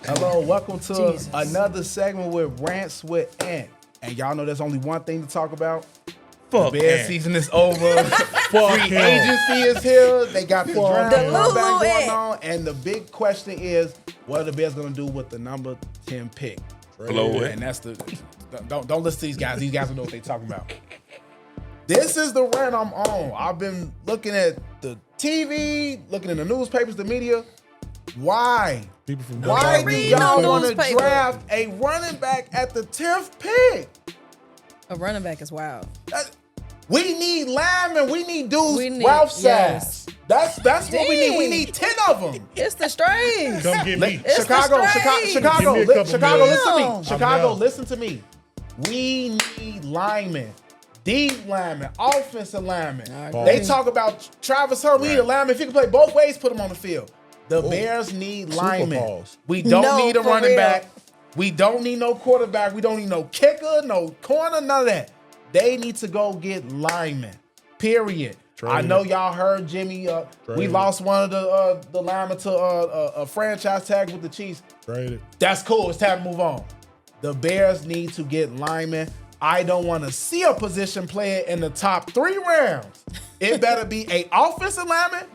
Hello, welcome to another segment with Rants with Ant. And y'all know there's only one thing to talk about. Fuck the Bears season is over. Free agency is here. They got the draft going on. And the big question is, what are the Bears going to do with the number 10 pick? Blow it. And that's the don't listen to these guys. These guys don't know what they're talking about. This is the rant I'm on. I've been looking at the TV, looking in the newspapers, the media. Why? Why do y'all want to draft a running back at the 10th pick? A running back is wild. We need linemen. We need dudes Ralph size. That's what we need. We need 10 of them. It's the strings. Come get me. Chicago, listen to me. We need linemen. Deep linemen, offensive linemen. They talk about Travis Hunter. We need a lineman. If he can play both ways, put him on the field. The Bears need linemen. We don't need a running back. We don't need no quarterback. We don't need no kicker, no corner, none of that. They need to go get linemen, period. I know y'all heard Jimmy. We lost one of the linemen to a franchise tag with the Chiefs. That's cool. It's time to move on. The Bears need to get linemen. I don't want to see a position player in the top 3 rounds. It better be a offensive lineman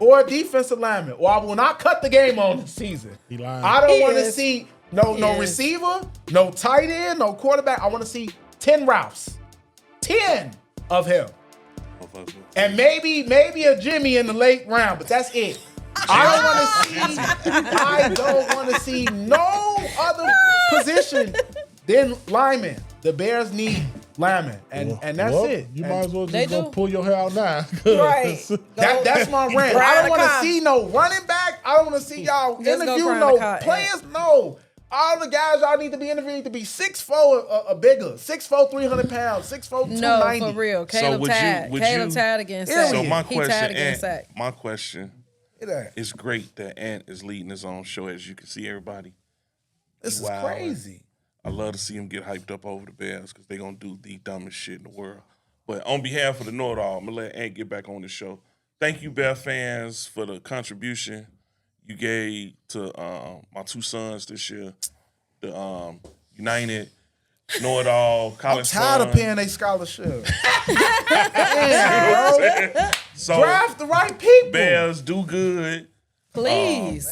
or a defensive lineman, or I will not cut the game on this season. I don't want to see no receiver, no tight end, no quarterback. I want to see 10 routes. 10 of him. And maybe a Jimmy in the late round, but that's it. I don't want to see no other position than lineman. The Bears need linemen, and that's it. You might as well just go pull your hair out now. Right. That's my rant. I don't want to see no running back. I don't want to see y'all interview no players. No. All the guys y'all need to be interviewing need to be 6'4" or bigger. 6'4", 300 pounds. 6'4", 290. No, for real. Caleb tied against Sack. So my question it's great that Ant is leading his own show, as you can see, everybody. This is crazy. I love to see him get hyped up over the Bears because they're going to do the dumbest shit in the world. But on behalf of the Know-It-All, I'm going to let Ant get back on the show. Thank you, Bear fans, for the contribution you gave to my 2 sons this year. The United, Know-It-All, college fund. I'm tired of paying their scholarship. Damn, bro. So, draft the right people. Bears, do good. Please.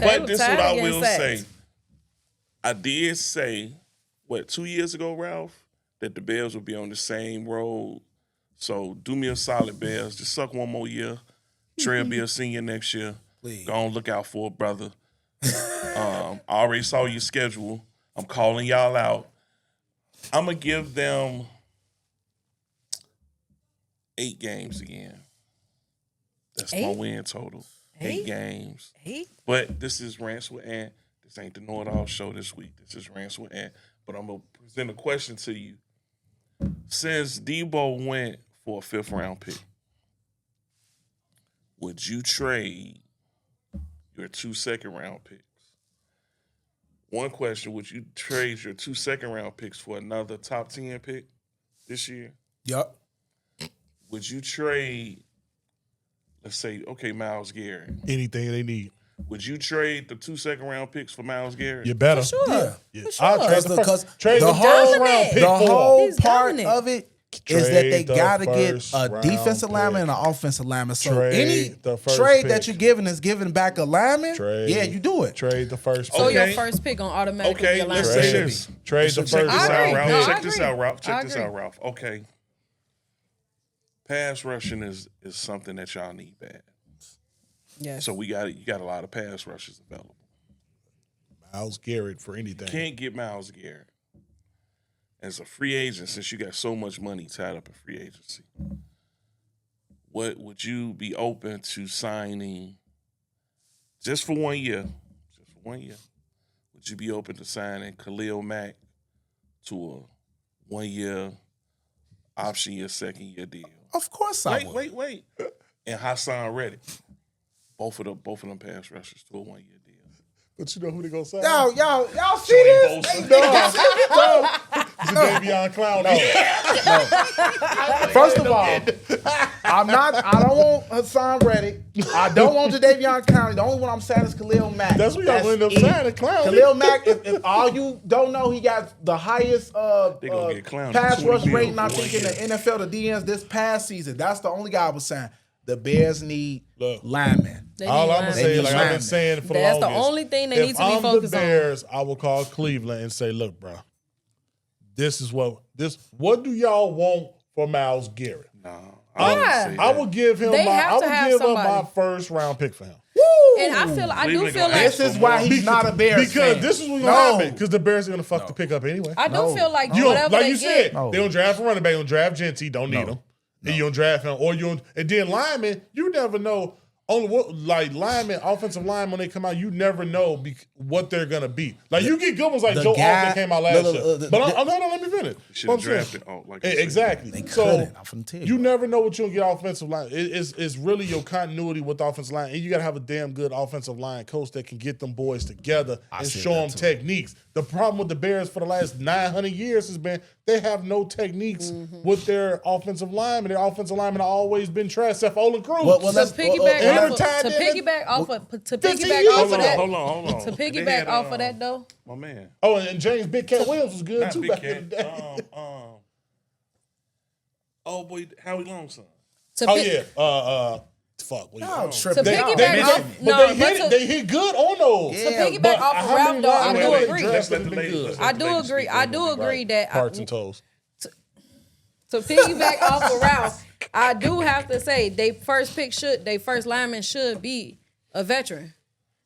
But this is what I will say. I did say, 2 years ago, Ralph, that the Bears would be on the same road. So do me a solid, Bears. Just suck one more year. Trey will be a senior next year. Please. Go on, look out for it, brother. I already saw your schedule. I'm calling y'all out. I'm going to give them 8 games again. That's my win total. 8 games. 8? But this is Rants with Ant. This ain't the Know-It-All show this week. This is Rants with Ant. But I'm going to present a question to you. Since Debo went for a 5th round pick, would you trade your 2 second-round picks? One question, would you trade your 2 second-round picks for another top 10 pick this year? Yup. Would you trade, let's say, Myles Garrett? Anything they need. Would you trade the 2 second-round picks for Myles Garrett? You better. For sure. Yeah. For sure. I'll trade the whole round pick. The whole He's part dominant. of it is that they got to get a round defensive lineman and an offensive lineman. So Trade any the first trade pick. that you're giving is giving back a lineman. Trade. You do it. Trade the first So pick. your first pick on automatically be a let's lineman. say this. Trade the Check first this out, agree. Ralph. No, I Check this agree. out, Ralph. Check I this agree. out, Ralph. Okay. Pass rushing is something that y'all need bad. Yes. So you got a lot of pass rushes available. Myles Garrett for anything. Can't get Myles Garrett. As a free agent, since you got so much money tied up in free agency, what would you be open to signing just for 1 year? Just for 1 year. Would you be open to signing Khalil Mack to a 1 year option, your 2nd year deal? Of course I would. Wait. And Hassan Reddick. Both of them pass rushers to a 1 year deal. But you know who they gonna sign? Y'all see this? Davion Clown. First of all, I don't want Hassan Reddick. I don't want Jadeveon Clowney. The only one I'm saying is Khalil Mack. That's what y'all end up signing, Clowney. Khalil Mack, if all you don't know, he got the highest pass rush rating, I think, in the NFL, the DNs this past season. That's the only guy I was saying. The Bears need linemen. All I'm going to say, like I've been saying for the longest. That's the only thing they need to be focused on. If I'm the Bears, I will call Cleveland and say, look, bro, what do y'all want for Myles Garrett? No. I will give him my first round pick for him. And I do feel like this is why he's not a Bears because fan. this is what's gonna happen. Because the Bears are gonna fuck the pick up anyway. I do feel like like they you said, get, they don't draft a running back, they don't draft Genty, don't need him. And you don't draft him, and then linemen, you never know. Linemen, offensive linemen, when they come out, you never know what they're gonna be. Like you get good ones like Joe Alt came out last year. But let me finish. Should have drafted exactly. So you never know what you'll get offensive line. It's really your continuity with the offensive line, and you gotta have a damn good offensive line coach that can get them boys together and show them techniques. The problem with the Bears for the last 900 years has been they have no techniques with their offensive linemen. Their offensive linemen have always been trash, except for Olin Cruz. To piggyback off of that. Hold on. To piggyback off of that though. My man. Oh, and James Big Cat Williams was good too back in the day. Oh boy, Howie Longson. Fuck. They hit good on those. To piggyback off of Ralph, though, I do agree. I do agree that parts and toes. To piggyback off of Ralph, I do have to say they first lineman should be a veteran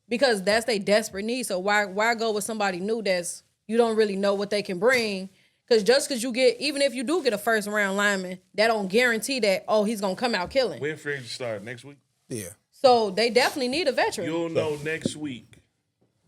because that's their desperate need. So why go with somebody new that's you don't really know what they can bring? Because just because even if you do get a first round lineman, that don't guarantee that, he's going to come out killing. When free agency start next week? Yeah. So they definitely need a veteran. You'll know next week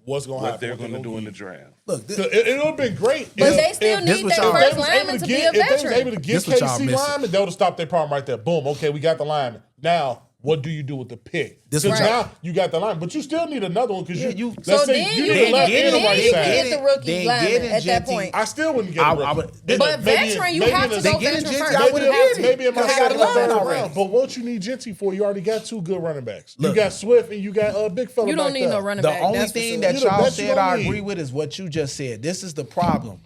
what they're going to do in the draft. Look, it would have been great. But they still need their first lineman to be a veteran. If they was able to get KC lineman, they would have stopped their problem right there. Boom. Okay, we got the lineman. Now, what do you do with the pick? Because now you got the line, but you still need another one because you need the left and the right side. Get the rookie lineman at that point. I still wouldn't get a rookie. But veteran, you have to go veteran first. Maybe in my second or third round. But what you need Genty for, you already got two good running backs. You got Swift and you got big fella. You don't need no running back. The only thing that y'all said I agree with is what you just said. This is the problem.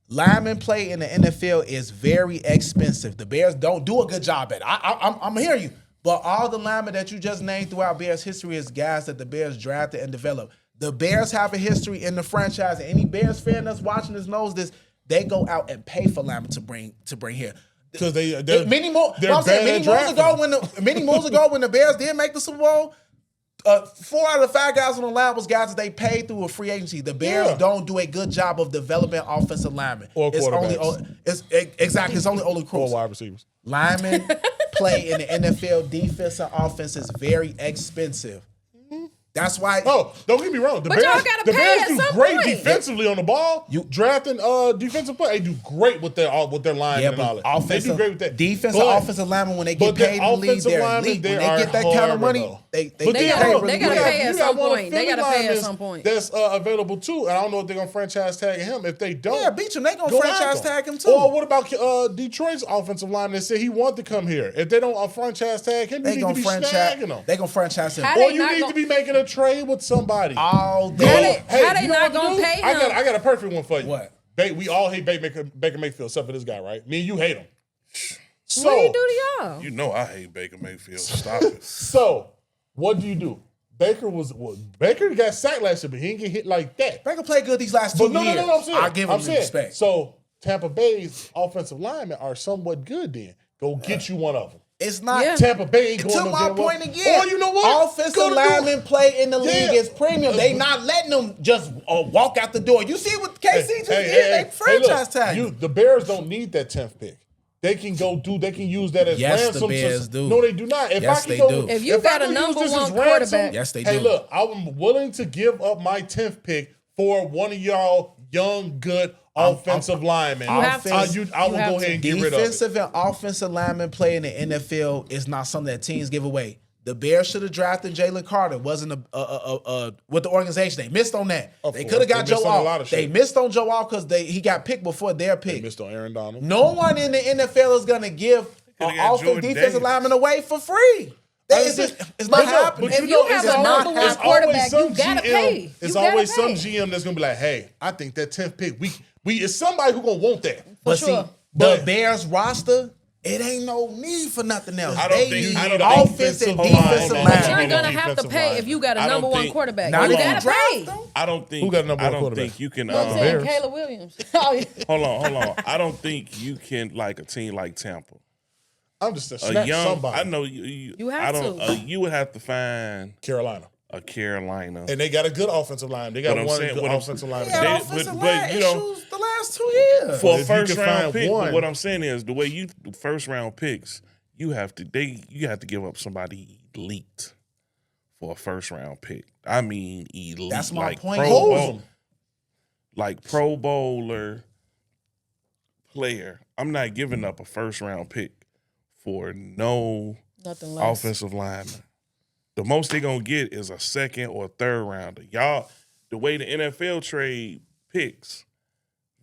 Lineman play in the NFL is very expensive. The Bears don't do a good job at it. I'm hearing you. But all the linemen that you just named throughout Bears history is guys that the Bears drafted and developed. The Bears have a history in the franchise. And any Bears fan that's watching this knows this. They go out and pay for linemen to bring here. Because many moons ago when the Bears did make the Super Bowl, 4 out of 5 guys on the line was guys that they paid through a free agency. The Bears don't do a good job of developing offensive linemen. Or quarterbacks. It's only Olin Cruz. Or wide receivers. Linemen play in the NFL. Defense and offense is very expensive. That's why. Oh, don't get me wrong. The Bears do great defensively on the ball. You drafting defensive play, they do great with their line and knowledge. They do great with that. Defensive offensive linemen when they get paid in the league, they're elite. When they get that kind of money, they gotta pay at some point. They gotta pay at some point. That's available too. And I don't know if they're gonna franchise tag him. If they don't, Beach him. They gonna franchise tag him too. Or what about Detroit's offensive lineman that said he wanted to come here? If they don't franchise tag him, you need to be snagging him. They gonna franchise him. Or you need to be making a trade with somebody. All day. How they not gonna pay him? I got a perfect one for you. What? We all hate Baker Mayfield, except for this guy, right? Me and you hate him. So, what do you do to y'all? You know I hate Baker Mayfield. Stop it. So, what do? Baker got sacked last year, but he didn't get hit like that. Baker played good these last 2 years. No, I'm saying. I give him respect. So, Tampa Bay's offensive linemen are somewhat good then. Go get you one of them. It's not Tampa Bay ain't going to my point again. Or you know what? Offensive linemen play in the league is premium. They not letting them just walk out the door. You see what KC just did? They franchise tag. The Bears don't need that 10th pick. They can use that as ransom. The Bears do. No, they do not. They do. If you got a number one quarterback, yes, they do. Hey, look, I'm willing to give up my 10th pick for one of y'all young, good offensive linemen. I will go ahead and get rid of it. Defensive and offensive linemen play in the NFL is not something that teams give away. The Bears should have drafted Jalen Carter. Wasn't with the organization. They missed on that. They could have got Joe Alt. They missed on Joe Alt because he got picked before their pick. They missed on Aaron Donald. No one in the NFL is going to give offensive defensive lineman away for free. It's not happening. If you have a number one quarterback, you gotta pay. It's always some GM that's gonna be like, "Hey, I think that 10th pick, we it's somebody who gonna want that." But see, the Bears roster, it ain't no need for nothing else. I don't they think- need I don't think- offensive hold on, defensive hold on. But you're line. gonna have to pay if you got a number one quarterback. Not You if you gotta draft pay. them. I don't think. Who got number I one don't quarterback? think you can. I'm saying Bears. Caleb Williams. Oh, yeah. Hold on. I don't think you can like a team like Tampa. I'm just A snatch young. somebody. I know you. You have I don't. to. You would have to find Carolina. a Carolina. And they got a good offensive line. They got But I'm one saying- good what I'm- offensive line. Yeah, They- offensive but, line you know, issues the last 2 years. for a if you first can round find pick. one- But what I'm saying is the way you first round picks, you have to give up somebody elite for a first round pick. I mean elite. That's my like point. Like Pro Bowler player. I'm not giving up a first round pick for no Nothing less. offensive lineman. The most they're gonna get is a second or third rounder. Y'all, the way the NFL trade picks,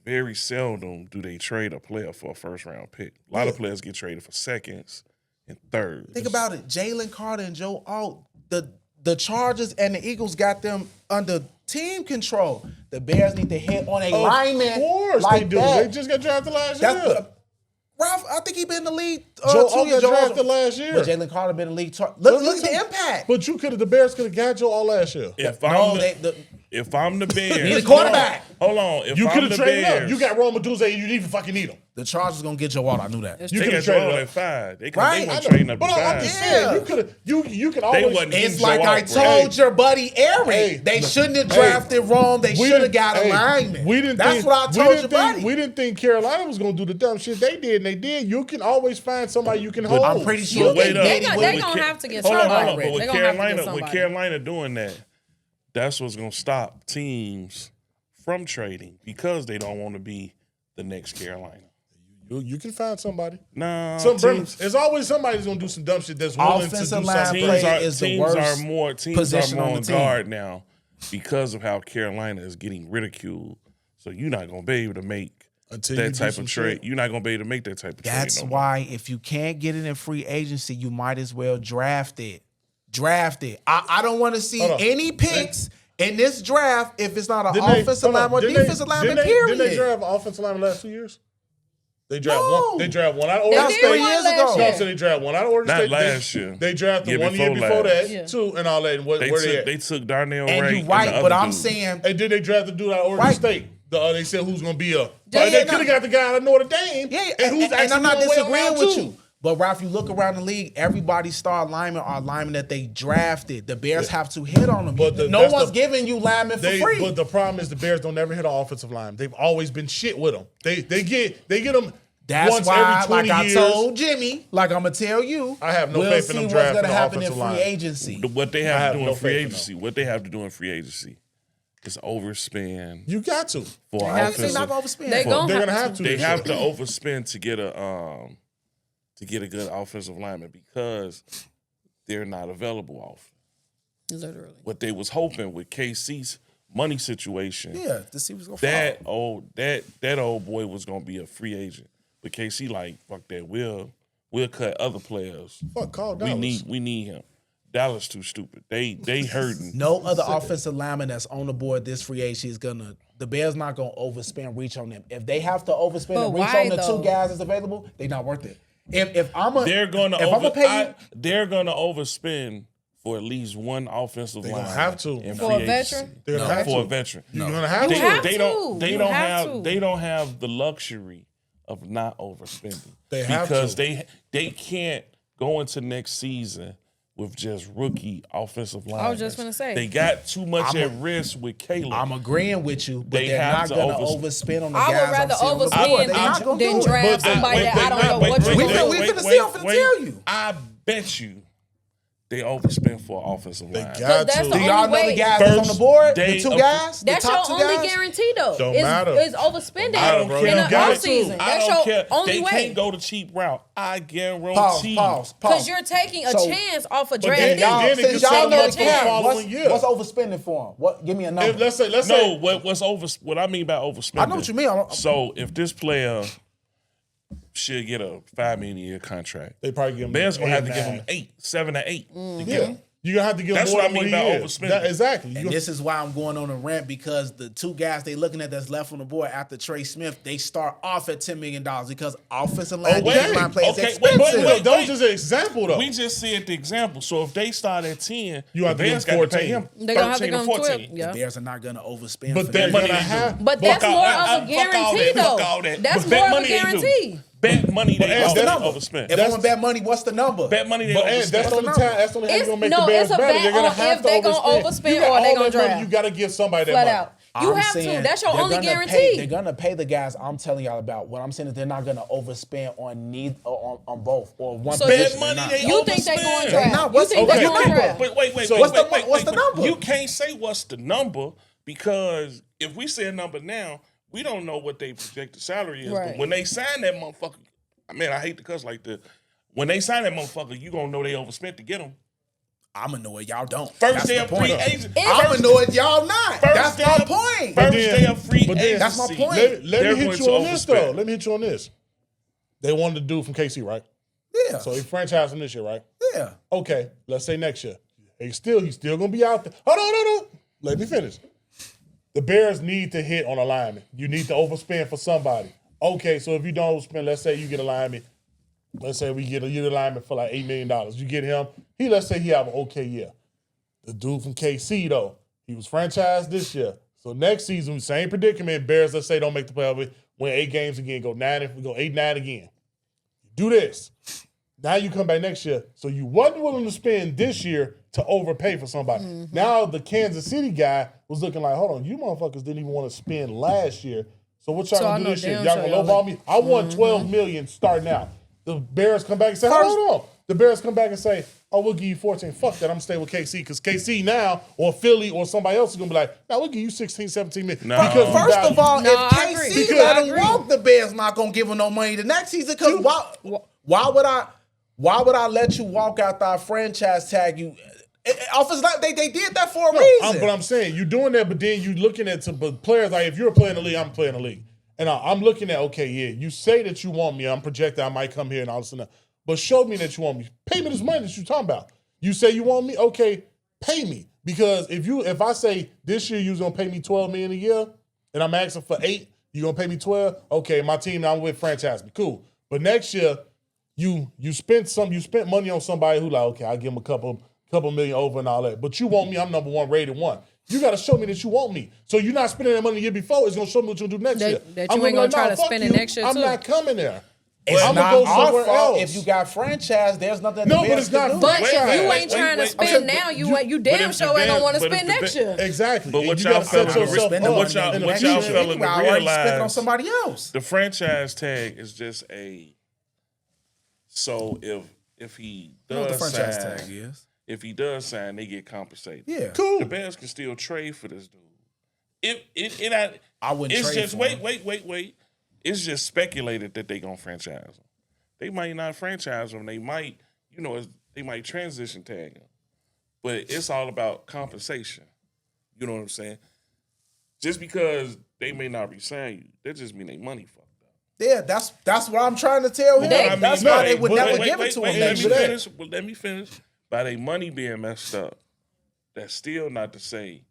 very seldom do they trade a player for a first round pick. A lot of players get traded for seconds and thirds. Think about it. Jalen Carter and Joe Alt, the Chargers and the Eagles got them under team control. The Bears need to hit on a lineman. Of course like they do. that. They just got drafted last That's year. what Ralph, I think he been in the league Joe 2 Alt years. got drafted last year. But Jalen Carter been in the league. Look at the impact. But the Bears could have got Joe Alt last year. If I'm the Bears, Need a quarterback. Hold on. If You I'm could have the traded Bears, up. You got Rome Medusa and you didn't even fucking need him. The Chargers gonna get Joe Alt. I knew that. That's You they could got have traded Joel up. at 5. They Right. weren't trading up to But I'm 5. just saying, you could have. You can always. wasn't It's Joe like I Alt, bro. told your buddy Eric. Hey, they look, shouldn't have hey, drafted Rome. They We should have didn't- got a hey, lineman. We didn't. That's think, what I we told didn't your think- buddy. We didn't think Carolina was going to do the dumb shit they did, and they did. You can always find somebody you can hold. I'm pretty sure But wait up. They But gonna with have to get hold on, somebody. hold on. But They gonna have to get with somebody. Carolina doing that, that's what's going to stop teams from trading because they don't want to be the next Carolina. You can find somebody. Nah, There's always somebody who's going to do some dumb shit that's willing to do Offensive line something. play is the teams worst are more position on on the team. guard now because of how Carolina is getting ridiculed. So you're not going to be able to make Until you that do type some of trade. shit. You're not going to be able to make that type of trade. That's no more. why if you can't get it in free agency, you might as well draft it. Draft it. I don't want to see Hold on. any picks in this draft if it's not an Didn't they- offensive hold on. lineman or Didn't they- defensive lineman, didn't period. Didn't they draft offensive lineman last 2 years? They draft No. one. They draft one out of They Oregon did State. one 3 years last ago. year. No, so they draft one out of Oregon Not State. last year. They drafted Year one year before before last. that, Yeah. too, and all that. And where They took Darnell and Wright. you're right, and the but other I'm dude. saying And then they drafted the dude out of Oregon Right. State. They said who's going to be a. Yeah, they yeah, could have no. got the guy out of Notre Dame. yeah, and who's actually I'm not doing well disagreeing now, with too. you. But Ralph, you look around the league, everybody's star linemen are linemen that they drafted. The Bears have to hit on them. But no one's giving you linemen for free. But the problem is the Bears don't never hit an offensive line. They've always been shit with them. They get them. That's once why, every 20 like years. I told Jimmy, like I'm gonna tell you, I have no we'll faith in see them what's drafting gonna the happen in offensive free line. agency. What they I have have to do no in free faith in agency, what they have to do in free agency is overspend You got to. for have to. They're not offensive. overspending. They gonna They're have gonna to. have to. They this have year. to overspend to get a good offensive lineman because they're not available often. Literally. What they was hoping with KC's money situation, Yeah, to see what's gonna that fall. that old boy was gonna be a free agent. But KC like, fuck that, we'll cut other players. Fuck, call We Dallas. need him. Dallas too stupid. They hurting. No other offensive lineman that's on the board this free agency is gonna. The Bears not gonna overspend, reach on them. If they have to overspend But and reach why, on the though? 2 guys that's available, they're not worth it. If I'm a, They're gonna if I'm gonna pay you, they're gonna overspend for at least one offensive line. gonna have to. in For free a agency. veteran? They're gonna have For a to. veteran. You're gonna have You to. have They to. don't. They You don't have have. to. They don't have the luxury of not overspending. They have because to. they can't go into next season with just rookie offensive line. I was just gonna say. they got too much at risk with Caleb. I'm agreeing with you, but They they're have not to gonna overspend. overspend on the I guys. would rather I'm seeing on the board. overspend They're not gonna than do it. draft somebody that I don't know what you're We going finna to see, I'm finna tell you. I bet you they overspend for offensive They line. got that's to. the Do y'all know the way. guys that's on the board? First The 2 day guys? The That's your top 2 only guys? guarantee, though. Don't is, matter. is overspending I don't in care. the You got off to. season. I That's don't your care. only They way. can't go the cheap route. I guarantee. Pause. Because you're taking a So- chance off a But draft then pick. y'all- then it Since can y'all set know them the up for the cap, following year. what's overspending for them? What? Give me a number. If, let's No, say what's over? What I mean by overspending. I know what you mean. So if this player should get a $5 million a year contract. They probably give him. Bears gonna have to give him 7 or 8 to get him. You're going to have to give him more than what he is. Exactly. And this is why I'm going on a rant, because the two guys they looking at that's left on the board after Trey Smith, they start off at $10 million because offensive line, defensive line play is expensive. Wait, that was just an example, though. We just said the example. So if they start at 10, you have the Bears got to pay him 13 or 14. The Bears are not going to overspend. But they're going to have. But that's more of a guarantee, though. That's more of a guarantee. Bet money they overspend. If I'm gonna bet money, what's the number? Bet money they overspend. That's the only time. That's the only how you're gonna make the Bears better. You're gonna have to overspend or they gonna draft. You gotta give somebody that flat money. out. You have to. That's your only guarantee. They're gonna pay the guys I'm telling y'all about. What I'm saying is they're not gonna overspend on both or one. So bet money they you think they going draft? What's you think they going draft? Wait. What's the number? You can't say what's the number, because if we say a number now, we don't know what they projected salary is. Right. But when they sign that motherfucker, I mean, I hate to cuss like this. When they sign that motherfucker, you gonna know they overspent to get him. I'm gonna know it. Y'all don't. First day of free agency. I'm gonna know it. Y'all not. That's my point. First day of free agency. That's my point. Let me hit you on this, though. Let me hit you on this. They wanted to do from KC, right? Yeah. So he franchised him this year, right? Yeah. Okay. Let's say next year. He's still gonna be out there. Hold on. Let me finish. The Bears need to hit on a lineman. You need to overspend for somebody. Okay, so if you don't overspend, let's say you get a lineman. Let's say we get a lineman for like $8 million. You get him. Let's say he have an okay year. The dude from KC, though, he was franchised this year. So next season, same predicament. Bears, let's say, don't make the playoff, win 8 games again, go 8-9 again. Do this. Now you come back next year. So you wasn't willing to spend this year to overpay for somebody. Mm-hmm. Now the Kansas City guy was looking like, hold on, you motherfuckers didn't even want to spend last year. So what y'all gonna do this year? Y'all gonna lowball me? I want $12 million starting out. The Bears come back and say, hold on. The Bears come back and say, oh, we'll give you 14. Fuck that, I'm staying with KC, because KC now, or Philly, or somebody else is going to be like, now we'll give you 16, 17 million. No. Because first of all, if KC let him walk, the Bears not going to give him no money the next season, because why would I let you walk after I franchise tag you? Offensive line, they did that for a reason. But I'm saying, you're doing that, but then you're looking at some players, like if you're a player in the league, I'm a player in the league. And I'm looking at, okay, yeah, you say that you want me. I'm projecting I might come here and all this and that. But show me that you want me. Pay me this money that you're talking about. You say you want me? Okay, pay me. Because if I say this year you're going to pay me $12 million a year and I'm asking for 8, you're going to pay me 12? Okay, my team now I'm with franchise me. Cool. But next year, you spent money on somebody who like, okay, I'll give him a couple million over and all that. But you want me, I'm number 1 rated 1. You got to show me that you want me. So you're not spending that money the year before. It's going to show me what you'll do next year. That you ain't going to try to spend it next year, too. I'm not coming there. It's I'm not gonna go our somewhere fault else. if you got franchise. There's nothing. No, but it's not. But if you ain't trying to spend now, you damn sure ain't gonna want to spend next year. Exactly. But what y'all fellas realize, on somebody else. The franchise tag is just so if he does sign, if he does sign, they get compensated. Yeah, cool. The Bears can still trade for this dude. I wouldn't. It's trade just for him. wait. It's just speculated that they gonna franchise him. They might not franchise him. They might, they might transition tag him. But it's all about compensation. You know what I'm saying? Just because they may not resign you, that just mean they money fucked up. Yeah, that's what I'm trying to tell him. That's why they would never give it to him. Let me finish. By their money being messed up, that's still not to say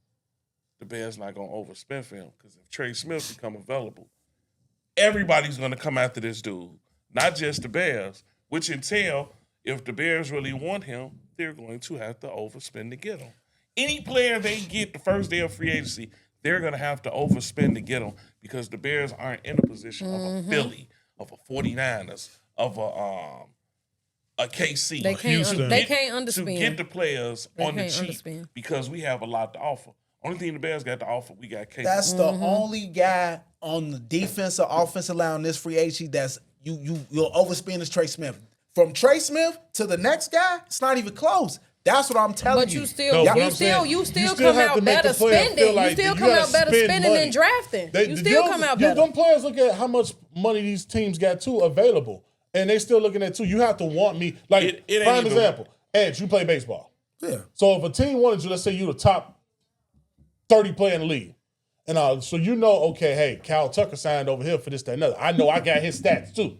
the Bears not gonna overspend for him. Because if Trey Smith become available, everybody's going to come after this dude, not just the Bears, which entail if the Bears really want him, they're going to have to overspend to get him. Any player they get the first day of free agency, they're going to have to overspend to get him because the Bears aren't in a position of a Philly, of a 49ers, of a KC. They can't underspend. To get the players on the cheap because we have a lot to offer. Only thing the Bears got to offer, we got KC. That's the only guy on the defense or offensive line on this free agency that's you'll overspend is Trey Smith. From Trey Smith to the next guy, it's not even close. That's what I'm telling you. But you still come out better spending. You still come out better spending than drafting. You still come out better. Them players look at how much money these teams got too available, and they still looking at too. You have to want me. Like prime example, Ant, you play baseball. Yeah. So if a team wanted you, let's say you the top 30 player in the league. And so okay, hey, Kyle Tucker signed over here for this, that, and another. I know I got his stats too.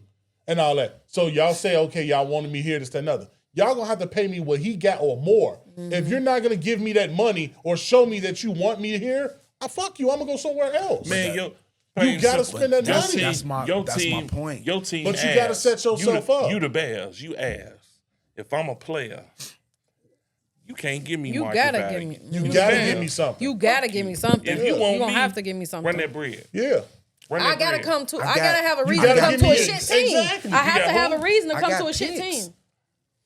and all that. So y'all say, okay, y'all wanted me here, this, that, another. Y'all gonna have to pay me what he got or more. If you're not gonna give me that money or show me that you want me here, fuck you. I'm gonna go somewhere else. Man, you gotta spend that money. That's my point. Your team, but you gotta set yourself up. You the Bears. You ask. If I'm a player, you can't give me. You market gotta value. give me. You gotta give me something. You gotta give me something. If you want gonna me, have to give me something. Run that bread. Yeah. I gotta come to. I gotta have a you reason to gotta come give to me a shit team. exactly. I have to have a reason to I come got to a shit picks. team.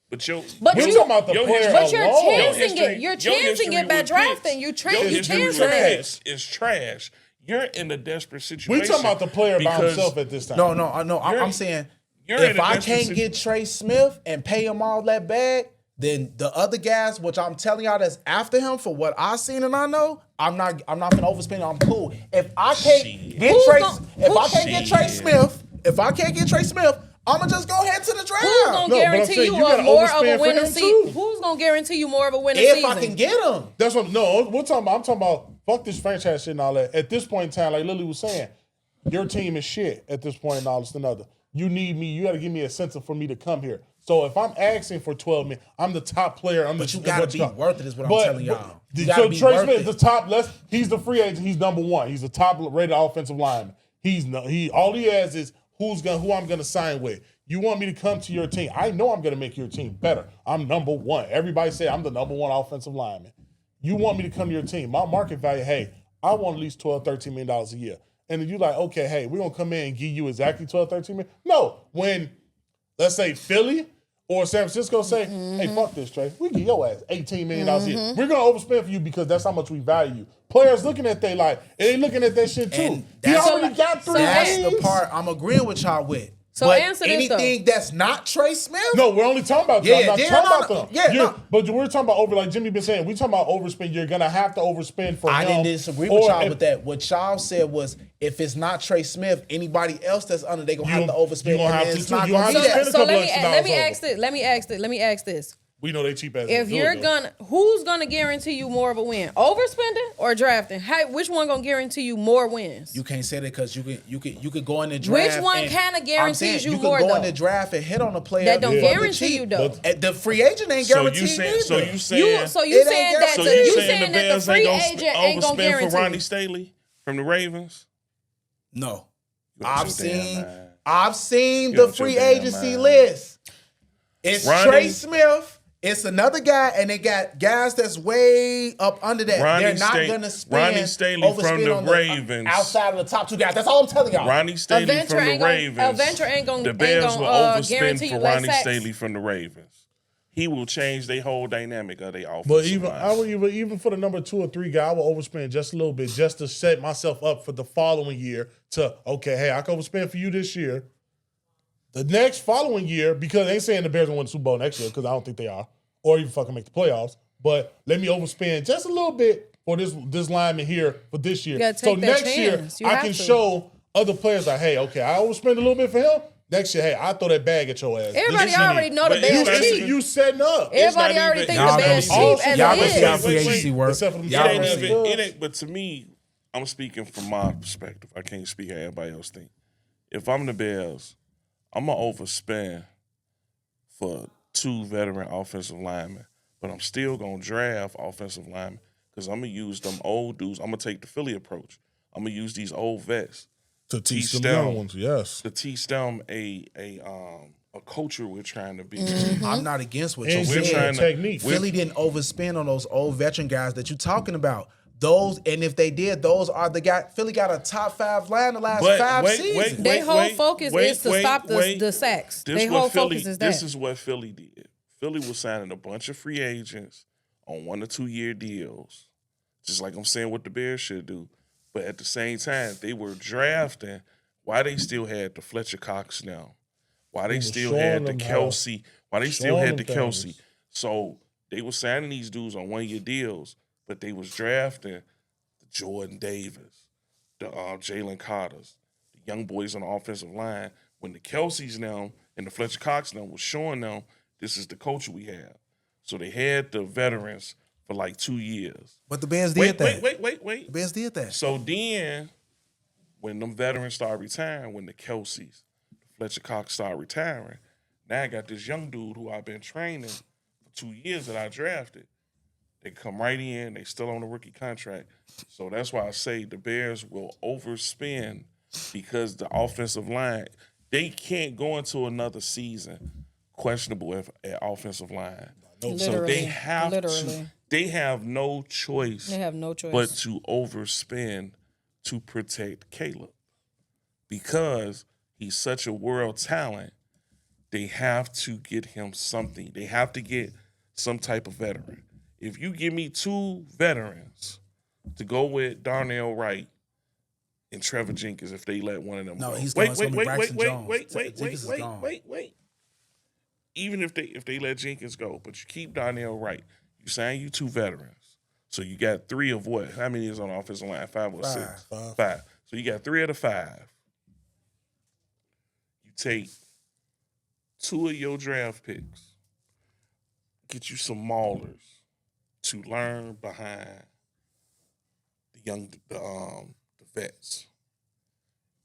But We're you, talking about the your player But you're alone. chancing it. You're chancing it by drafting. You chancing it. It's trash. You're in a desperate situation. We talking about the player by himself at this time. No. I'm saying if I can't get Trey Smith and pay him all that bag, then the other guys, which I'm telling y'all that's after him for what I seen and I know, I'm not gonna overspend. I'm cool. If I can't get Trey Smith, I'ma just go ahead to the draft. Who's gonna guarantee you more of a winning season? Who's gonna guarantee you more of a winning season? If I can get him. That's what. No, I'm talking about. Fuck this franchise shit and all that. At this point in time, like Lily was saying, your team is shit at this point and all this and another. You need me. You got to give me a incentive for me to come here. So if I'm asking for 12 million, I'm the top player. But you got to be worth it is what I'm telling y'all. So Trey Smith is the top. He's the free agent. He's number one. He's the top rated offensive lineman. All he has is who I'm gonna sign with. You want me to come to your team? I know I'm gonna make your team better. I'm number one. Everybody say I'm the number one offensive lineman. You want me to come to your team? My market value, hey, I want at least $12, $13 million a year. And then you like, okay, hey, we're gonna come in and give you exactly $12, $13 million. No, when let's say Philly or San Francisco say, hey, fuck this, Trey. We give your ass $18 million a year. We're gonna overspend for you because that's how much we value you. Players looking at they looking at that shit too. And He already got 3 That's rings. the part I'm agreeing with y'all with. So but answer this, anything that's not Trey Smith? No, we're only talking about them. I'm not talking about them. No. But we're talking about like Jimmy been saying, we're talking about overspend. You're going to have to overspend for him. I didn't disagree with y'all with that. What y'all said was if it's not Trey Smith, anybody else that's under, they're going to have to overspend. You're going to have to. It's not You're going going to to be have to that. spend a couple extra dollars. Let me ask this. We know they cheap ass. If you're who's gonna guarantee you more of a win? Overspending or drafting? Which one gonna guarantee you more wins? You can't say that because you could go in the draft. Which one kind of guarantees you more? You could go though? in the draft and hit on a player that don't guarantee you though. The free agent ain't guaranteed. So you saying that the free agent ain't gonna guarantee for Ronnie Staley from the Ravens? No, I've seen the free agency list. It's Trey Smith. It's another guy, and they got guys that's way up under that. They're not going to spend Ronnie Staley from the Ravens. Outside of the top 2 guys. That's all I'm telling y'all. Ronnie Staley from the Ravens. The Bears will overspend for Ronnie Staley from the Ravens. He will change their whole dynamic of their offense. But even for the number 2 or 3 guy, I will overspend just a little bit just to set myself up for the following year to, okay, hey, I can overspend for you this year. The next following year, because they ain't saying the Bears will win the Super Bowl next year, because I don't think they are, or even fucking make the playoffs. But let me overspend just a little bit for this lineman here for this year. So next year, I can show other players like, hey, okay, I overspend a little bit for him. Next year, hey, I throw that bag at your ass. Everybody already know the Bears cheap. You setting up. Everybody already think the Bears cheap as y'all it see how free is. agency works. It ain't. But to me, I'm speaking from my perspective. I can't speak how everybody else think. If I'm the Bears, I'm going to overspend for 2 veteran offensive linemen, but I'm still going to draft offensive linemen because I'm going to use them old dudes. I'm going to take the Philly approach. I'm going to use these old vets to teach them young ones, yes. To teach them a culture we're trying to be. I'm not against what you're saying. Philly didn't overspend on those old veteran guys that you're talking about. Those, and if they did, those are the guys. Philly got a top 5 line the last 5 seasons. Their whole focus is to stop the sacks. Their whole focus is that. This is what Philly did. Philly was signing a bunch of free agents on 1 or 2 year deals, just like I'm saying what the Bears should do. But at the same time, they were drafting. Why they still had the Fletcher Cox now? Why they still had the Kelsey? Why they still had the Kelsey? So they were signing these dudes on 1 year deals. But they was drafting the Jordan Davis, the Jalen Carters, the young boys on the offensive line. When the Kelseys now and the Fletcher Cox now was showing them this is the culture we have. So they had the veterans for like 2 years. But the Bears did that. Wait. The Bears did that. So then when them veterans started retiring, when the Kelseys, the Fletcher Cox started retiring. Now I got this young dude who I've been training for 2 years that I drafted. They come right in. They still on a rookie contract. So that's why I say the Bears will overspend because the offensive line, they can't go into another season questionable at offensive line. So they have to. They have no choice. They have no choice but to overspend to protect Caleb because he's such a world talent. They have to get him something. They have to get some type of veteran. If you give me 2 veterans to go with Darnell Wright and Trevor Jenkins, if they let one of them go. He's wait. Even if they let Jenkins go, but you keep Darnell Wright, you sign you 2 veterans. So you got 3 of what? How many is on the offensive line? 5 or 6? 5. So you got 3 of the 5. You take 2 of your draft picks, get you some maulers to learn behind the vets.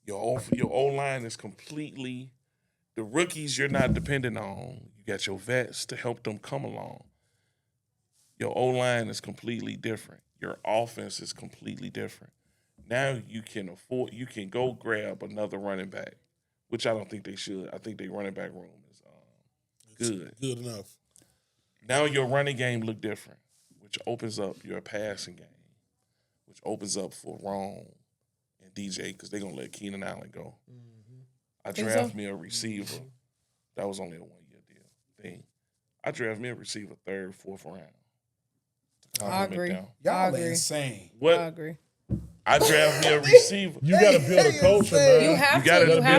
Your O-line is completely, the rookies you're not dependent on. You got your vets to help them come along. Your O-line is completely different. Your offense is completely different. Now you can go grab another running back, which I don't think they should. I think their running back room is good. Good enough. Now your running game look different, which opens up your passing game, which opens up for Rome and DJ because they're going to let Keenan Allen go. Mm-hmm. I draft me a receiver. That was only a 1-year deal thing. I draft me a receiver 3rd, 4th round. I agree. Y'all insane. What? I agree. I draft me a receiver. You got to build a culture, man. You have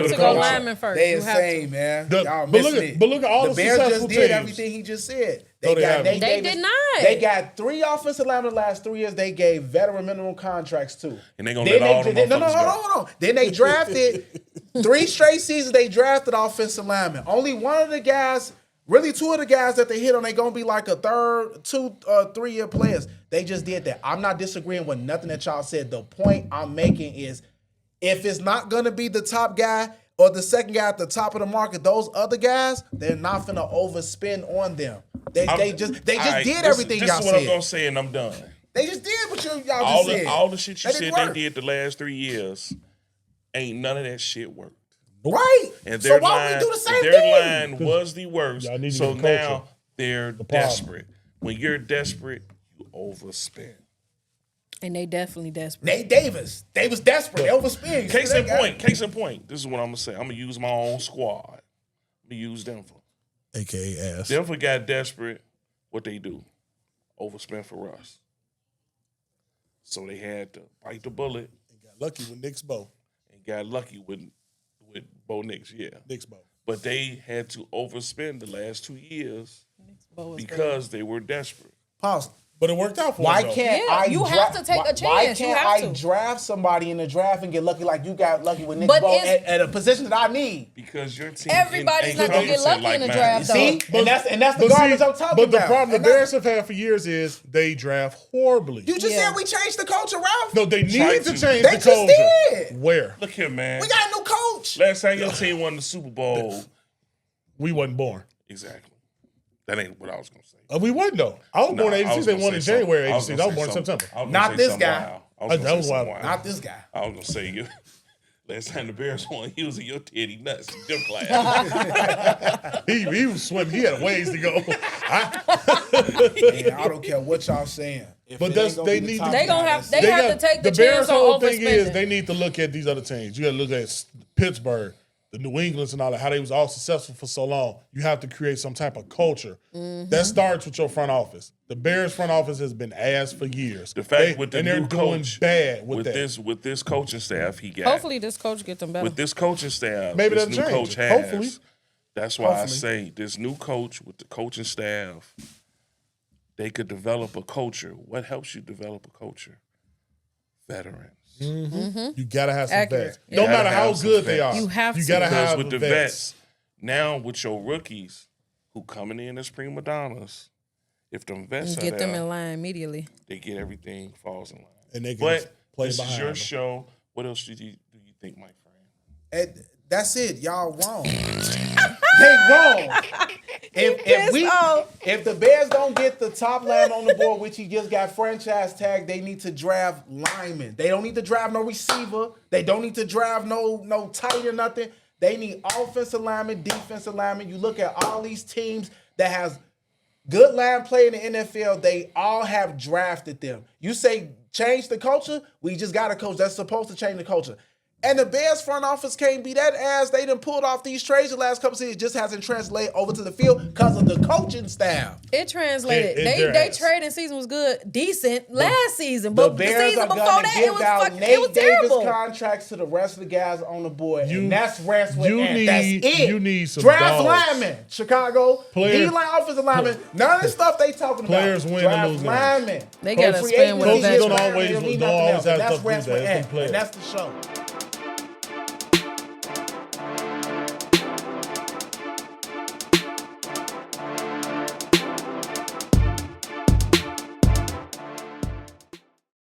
to go lineman first. They insane, man. Y'all but look at all the Bears successful just did teams. everything he just said. They did not. They got 3 offensive linemen the last 3 years. They gave veteran minimum contracts to. And they're going to let all them No, hold on. Then they drafted 3 straight seasons. They drafted offensive linemen. Only one of the guys. Really, 2 of the guys that they hit on, they gonna be like a 3-year players. They just did that. I'm not disagreeing with nothing that y'all said. The point I'm making is, if it's not gonna be the top guy or the second guy at the top of the market, those other guys, they're not gonna overspend on them. They just did everything y'all said. This is what I'm gonna say, and I'm done. They just did what y'all just said. All the shit you said they did the last 3 years, ain't none of that shit worked. Right. And so why would we do the same thing? Their line was the worst. So now they're desperate. When you're desperate, you overspend. And they definitely desperate. Nate Davis. They was desperate. They overspend. Case in point. This is what I'm going to say. I'm going to use my own squad. I'm going to use Denver. AKA ass. Denver got desperate. What they do? Overspend for us. So they had to bite the bullet. And got lucky with Nick's bow. And got lucky with Bo Nix, yeah. Nick's bow. But they had to overspend the last 2 years because they were desperate. Pause. But it worked out for why them. Can't I you have to take a chance. Why can't you have I draft somebody in the draft and get lucky like you got lucky with Nick But Bo at a position that I need? Because your team Everybody's not gonna get lucky in the draft, though. See? And that's the garbage I'm talking about. But the problem the Bears have had for years is they draft horribly. You just said we changed the culture, Ralph. No, they need to change They the culture. just did. Where? Look here, man. We got a new coach. Last time your team won the Super Bowl. We wasn't born. Exactly. That ain't what I was going to say. We wasn't, though. I was born in 86. They won in January 86. I was born in September. Not this guy. That was wild. Not this guy. I was going to say, you. Last time the Bears won, he was in your titty nuts in gym class. he was swimming. He had ways to go. I don't care what y'all saying. But they need to. They have to take the Bears' chance on whole thing is overspending. they need to look at these other teams. You got to look at Pittsburgh, the New Englands, and all that. How they was all successful for so long. You have to create some type of culture that starts with your front office. The Bears' front office has been ass for years. The fact with the and new they're doing coach, bad with this coaching staff he got. Hopefully, this coach gets them better. With this coaching staff, Maybe this that'll new change coach it. has. Hopefully. That's why I say this new coach with the coaching staff, they could develop a culture. What helps you develop a culture? Veterans. Mm-hmm. You gotta have some vets. Yeah. No matter how good they are, you have to. gotta because have with the vets. Now with your rookies who coming in as prima donnas, if them vets Get are them there, in line immediately. they get everything falls in line. And they can But play this behind is your them. show. What else do you think, my friend? That's it. Y'all wrong. They wrong. If the Bears don't get the top lineman on the board, which he just got franchise tag, they need to draft linemen. They don't need to draft no receiver. They don't need to draft no tight or nothing. They need offensive linemen, defensive linemen. You look at all these teams that has good line play in the NFL, they all have drafted them. You say change the culture? We just got a coach that's supposed to change the culture. And the Bears front office can't be that ass. They done pulled off these trades the last couple seasons. It just hasn't translated over to the field because of the coaching staff. It translated. They trading season was decent last season, but the season before that it was terrible. Davis contracts to the rest of the guys on the board, and that's rest with Ant. That's it. You need some draft dogs. linemen, Chicago. D-line, offensive linemen. None of this stuff they talking players about. win Draft and lose linemen. They gotta spend with Coaches veterans. don't always That's have rest stuff to with do Ant, that. and that's the show.